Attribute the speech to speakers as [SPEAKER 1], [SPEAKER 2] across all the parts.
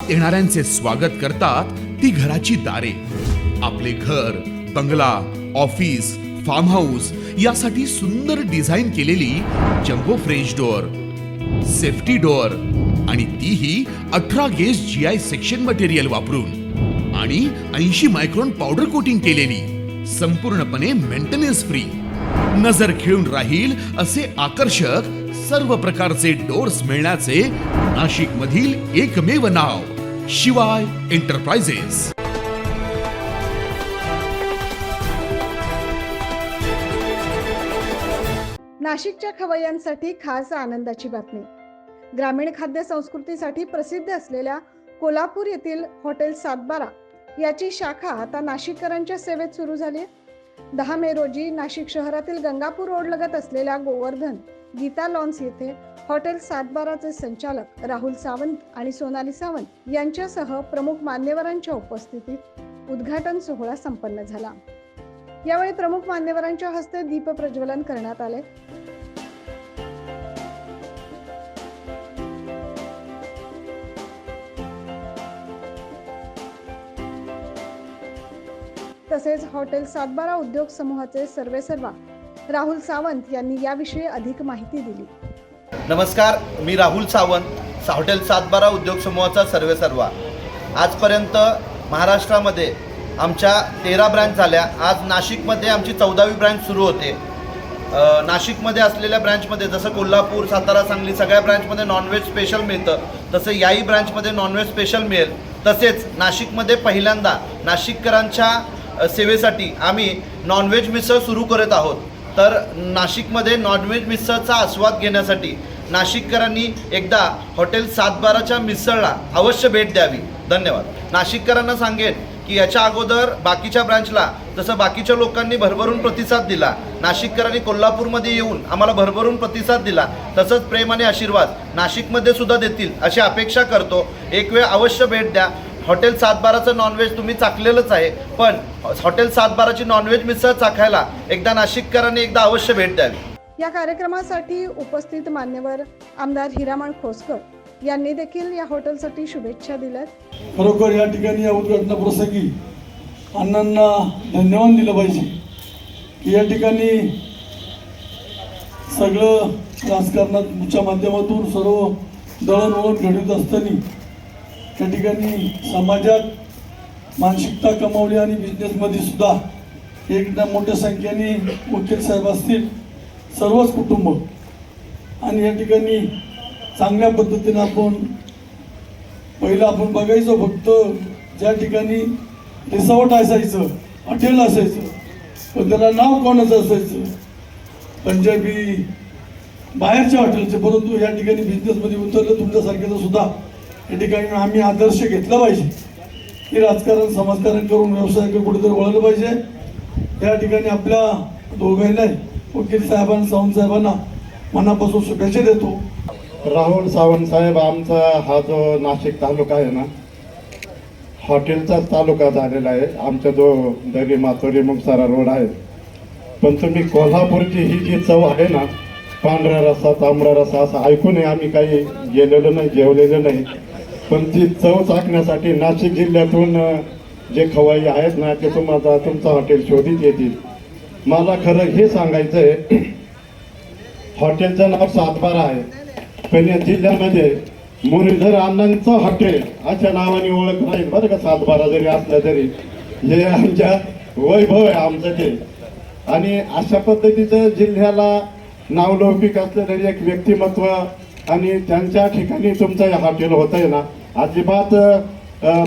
[SPEAKER 1] आत येणाऱ्यांचे स्वागत करतात ती घराची दारे. आपले घर, बंगला, ऑफिस, फार्म हाऊस यासाठी सुंदर डिझाईन केलेली jumbo French door, safety door आणि तीही 18 गेज GI सेक्शन मटेरियल वापरून आणि 80 मायक्रॉन पावडर कोटिंग केलेली, संपूर्णपणे मेंटेनन्स फ्री. नजर खिळून राहील असे आकर्षक सर्व प्रकारचे डोअर्स मिळण्याचे नाशिक मधील एकमेव नाव शिवाय एंटरप्राइजेस.
[SPEAKER 2] नाशिकच्या खवय्यांसाठी खास आनंदाची बातमी. ग्रामीण खाद्य संस्कृतीसाठी प्रसिद्ध असलेल्या कोल्हापूर येथील हॉटेल सातबारा याची शाखा आता नाशिककरांच्या सेवेत सुरू झाली आहे. 10 मे रोजी नाशिक शहरातील गंगापूर रोड लगत असलेल्या गोवर्धन गीता लॉन्स येथे हॉटेल सातबाराचे संचालक राहुल सावंत आणि सोनाली सावंत यांच्यासह प्रमुख मान्यवरांच्या उपस्थितीत उद्घाटन सोहळा संपन्न झाला. यावेळी प्रमुख मान्यवरांच्या हस्ते दीप प्रज्वलन करण्यात आले. तसेच हॉटेल सातबारा उद्योग समूहाचे सर्वेसर्वा राहुल सावंत यांनी याविषयी अधिक माहिती दिली.
[SPEAKER 3] नमस्कार, मी राहुल सावंत, हॉटेल सातबारा उद्योग समूहाचा सर्वेसर्वा. आजपर्यंत महाराष्ट्रामध्ये आमच्या 13 ब्रँच झाल्या. आज नाशिकमध्ये आमची 14वी ब्रँच सुरू होते. नाशिकमध्ये असलेल्या ब्रँचमध्ये जसं कोल्हापूर, सातारा, सांगली सगळ्या ब्रँचमध्ये नॉनव्हेज स्पेशल मिळतं, तसं याही ब्रँचमध्ये नॉनव्हेज स्पेशल मिळेल. तसेच नाशिकमध्ये पहिल्यांदा नाशिककरांच्या सेवेसाठी आम्ही नॉनव्हेज मिसळ सुरू करत आहोत. तर नाशिकमध्ये नॉनव्हेज मिसळचा आस्वाद घेण्यासाठी नाशिककरांनी एकदा हॉटेल सातबाराच्या मिसळला अवश्य भेट द्यावी. धन्यवाद. नाशिककरांना सांगेन की याच्या अगोदर बाकीच्या ब्रँचला जसं बाकीच्या लोकांनी भरभरून प्रतिसाद दिला, नाशिककरांनी कोल्हापूरमध्ये येऊन आम्हाला भरभरून प्रतिसाद दिला, तसंच प्रेम आणि आशीर्वाद नाशिकमध्ये सुद्धा देतील अशी अपेक्षा करतो. एक वेळ अवश्य भेट द्या. हॉटेल सातबाराचं नॉनव्हेज तुम्ही चाखलेलंच आहे, पण हॉटेल सातबाराची नॉनव्हेज मिसळ चाखायला एकदा नाशिककरांनी एकदा अवश्य भेट द्यावी.
[SPEAKER 2] या कार्यक्रमासाठी उपस्थित मान्यवर आमदार हिरामण खोसकर यांनी देखील या हॉटेलसाठी शुभेच्छा दिल्यात.
[SPEAKER 4] खरोखर या ठिकाणी या उद्घाटनाप्रसंगी अण्णांना धन्यवाद दिलं पाहिजे की या ठिकाणी सगळं राजकारणाच्या माध्यमातून सर्व दळणवळण घडत असताना त्या ठिकाणी समाजात मानसिकता कमावली आणि बिझनेसमध्ये सुद्धा एकदम मोठ्या संख्येने वकील साहेब असतील, सर्वच कुटुंब आणि या ठिकाणी चांगल्या पद्धतीनं आपण बघायचो फक्त ज्या ठिकाणी रिसॉर्ट असायचं, हॉटेल असायचं, पण त्याला नाव कोणाचं असायचं, पंजाबी बाहेरच्या हॉटेलचे. परंतु या ठिकाणी बिझनेसमध्ये उतरलं तुमच्यासारख्याचं सुद्धा या ठिकाणी आम्ही आदर्श घेतला पाहिजे की राजकारण समाजकारण करून व्यवसायाकडे कुठेतरी वळलं पाहिजे. या ठिकाणी आपल्या दोघांना वकील साहेबांना, सावंत साहेबांना मनापासून शुभेच्छा देतो.
[SPEAKER 5] राहुल सावंत साहेब, आमचा हा जो नाशिक तालुका आहे ना, हॉटेलचाच तालुका झालेला आहे. आमच्या जो दरी माथोरी मुगसारा रोड आहे, पण तुम्ही कोल्हापूरची ही जी चव आहे ना, पांढरा रस्सा, तांबडा रस्सा असं ऐकूनही आम्ही काही गेलेलो नाही, जेवलेलो नाही, पण ती चव चाखण्यासाठी नाशिक जिल्ह्यातून जे खवाई आहेत ना ते तुम्हाला तुमचं हॉटेल शोधित येतील. मला खरं हे सांगायचं आहे, हॉटेलचं नाव सातबारा आहे, पण या जिल्ह्यामध्ये मुरलीधर अण्णांचं हॉटेल अशा नावाने ओळख राहील बरं का. सातबारा जरी असला तरी हे आमच्या वैभव आहे आमचं ते. आणि अशा पद्धतीचं जिल्ह्याला नावलौकिक असलं तरी एक व्यक्तिमत्व आणि त्यांच्या ठिकाणी तुमचं हे हॉटेल होत आहे ना, अजिबात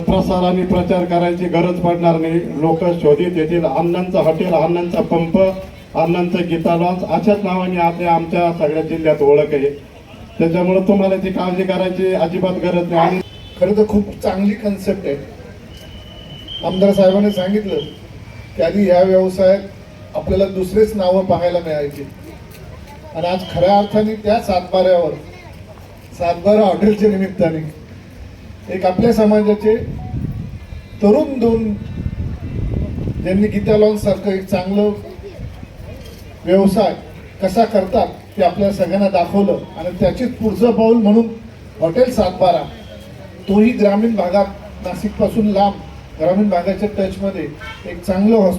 [SPEAKER 5] प्रसार आणि प्रचार करायची गरज पडणार नाही. लोक शोधित येतील. अण्णांचं हॉटेल, अण्णांचा पंप, अण्णांचं गीता लॉन्स अशाच नावाने आमच्या सगळ्या जिल्ह्यात ओळख आहे. त्याच्यामुळे तुम्हाला ती काळजी करायची अजिबात गरज नाही. आणि
[SPEAKER 6] खरं तर खूप चांगली कन्सेप्ट आहे. आमदार साहेबांनी सांगितलं की आधी या व्यवसायात आपल्याला दुसरेच नावं पाहायला मिळायची आणि आज खऱ्या अर्थाने त्या सातबाऱ्यावर, सातबारा हॉटेलच्या निमित्ताने एक आपल्या समाजाचे तरुण दोन ज्यांनी गीता लॉन्स सारखं एक चांगलं व्यवसाय कसा करतात ते आपल्या सगळ्यांना दाखवलं आणि त्याचीच पुढचं पाऊल म्हणून हॉटेल सातबारा तोही ग्रामीण भागात नाशिकपासून लांब ग्रामीण भागाच्या टचमध्ये एक चांगलं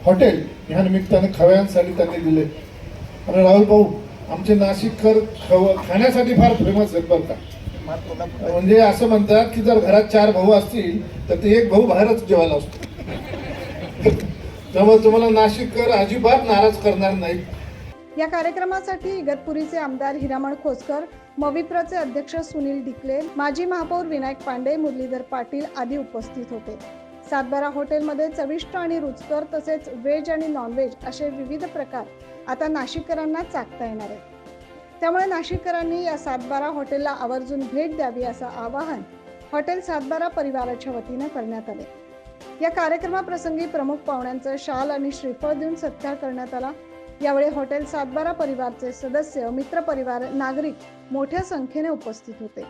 [SPEAKER 6] हॉटेल ह्या निमित्ताने खवय्यांसाठी त्यांनी दिले. आणि राहुल भाऊ आमचे नाशिककर खाण्यासाठी फार फेमस आहेत बरं का. म्हणजे असं म्हणतात की जर घरात 4 भाऊ असतील तर ते एक भाऊ बाहेरच जेवायला असतो. त्यामुळे तुम्हाला नाशिककर अजिबात नाराज करणार नाहीत.
[SPEAKER 2] या कार्यक्रमासाठी इगतपुरीचे आमदार हिरामण खोसकर, मविप्रचे अध्यक्ष सुनील डिकले, माजी महापौर विनायक पांडे, मुरलीधर पाटील आदी उपस्थित होते. सातबारा हॉटेलमध्ये चविष्ट आणि रुचकर तसेच व्हेज आणि नॉनव्हेज असे विविध प्रकार आता नाशिककरांना चाखता येणार आहेत. त्यामुळे नाशिककरांनी या सातबारा हॉटेलला आवर्जून भेट द्यावी असं आवाहन हॉटेल सातबारा परिवाराच्या वतीनं करण्यात आले. या कार्यक्रमाप्रसंगी प्रमुख पाहुण्यांचं शाल आणि श्रीफळ देऊन सत्कार करण्यात आला. यावेळी हॉटेल सातबारा परिवारचे सदस्य, मित्रपरिवार, नागरिक मोठ्या संख्येने उपस्थित होते.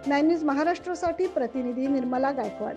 [SPEAKER 2] 9 न्यूज महाराष्ट्रासाठी प्रतिनिधी निर्मला गायकवाड.